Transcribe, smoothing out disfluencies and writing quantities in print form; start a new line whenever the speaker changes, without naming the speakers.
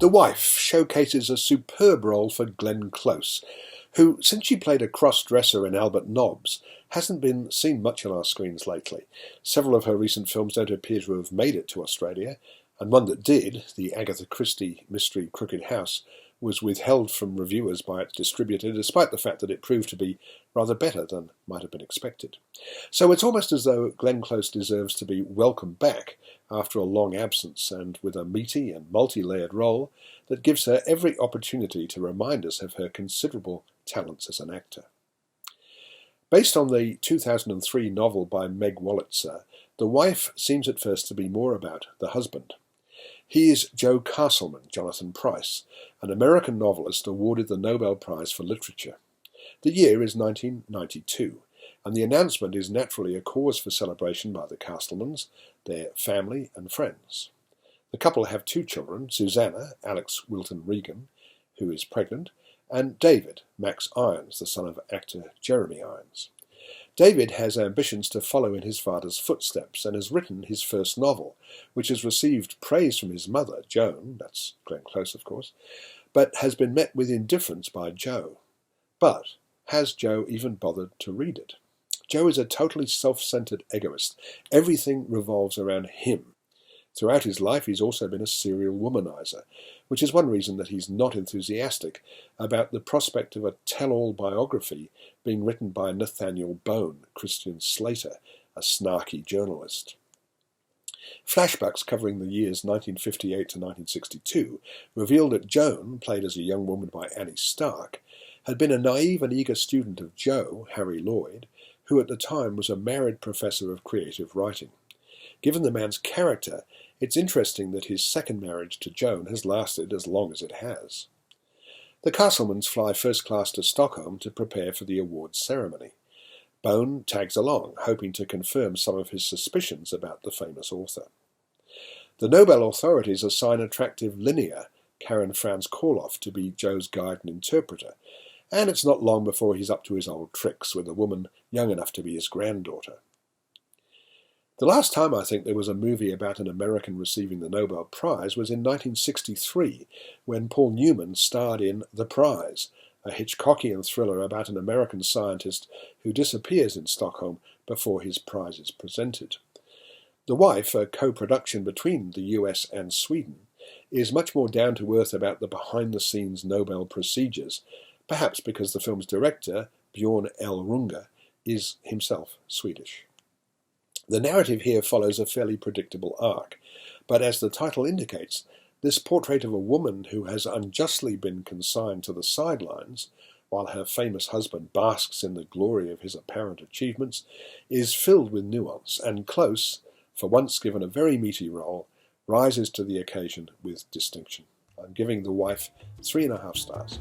The Wife showcases a superb role for Glenn Close, who, since she played a cross-dresser in Albert Nobbs, hasn't been seen much on our screens lately. Several of her recent films don't appear to have made it to Australia, and one that did, the Agatha Christie mystery Crooked House, was withheld from reviewers by its distributor, despite the fact that it proved to be rather better than might have been expected. So it's almost as though Glenn Close deserves to be welcomed back after a long absence, and with a meaty and multi-layered role that gives her every opportunity to remind us of her considerable talents as an actor. Based on the 2003 novel by Meg Wolitzer, The Wife seems at first to be more about the husband. He is Joe Castleman, Jonathan Pryce, an American novelist awarded the Nobel Prize for Literature. The year is 1992, and the announcement is naturally a cause for celebration by the Castlemans, their family and friends. The couple have 2 children, Susanna, Alex Wilton Regan, who is pregnant, and David, Max Irons, the son of actor Jeremy Irons. David has ambitions to follow in his father's footsteps and has written his first novel, which has received praise from his mother, Joan, that's Glenn Close of course, but has been met with indifference by Joe. But has Joe even bothered to read it? Joe is a totally self-centered egoist. Everything revolves around him. Throughout his life he's also been a serial womanizer, which is one reason that he's not enthusiastic about the prospect of a tell-all biography being written by Nathaniel Bone, Christian Slater, a snarky journalist. Flashbacks covering the years 1958 to 1962 revealed that Joan, played as a young woman by Annie Stark, had been a naive and eager student of Joe, Harry Lloyd, who at the time was a married professor of creative writing. Given the man's character, it's interesting that his second marriage to Joan has lasted as long as it has. The Castlemans fly first class to Stockholm to prepare for the awards ceremony. Bone tags along, hoping to confirm some of his suspicions about the famous author. The Nobel authorities assign attractive Linnear, Karen Franz Koloff, to be Joe's guide and interpreter, and it's not long before he's up to his old tricks with a woman young enough to be his granddaughter. The last time I think there was a movie about an American receiving the Nobel Prize was in 1963, when Paul Newman starred in The Prize, a Hitchcockian thriller about an American scientist who disappears in Stockholm before his prize is presented. The Wife, a co-production between the US and Sweden, is much more down-to-earth about the behind-the-scenes Nobel procedures, perhaps because the film's director, Bjorn L. Runge, is himself Swedish. The narrative here follows a fairly predictable arc, but as the title indicates, this portrait of a woman who has unjustly been consigned to the sidelines, while her famous husband basks in the glory of his apparent achievements, is filled with nuance, and Close, for once given a very meaty role, rises to the occasion with distinction. I'm giving The Wife 3.5 stars.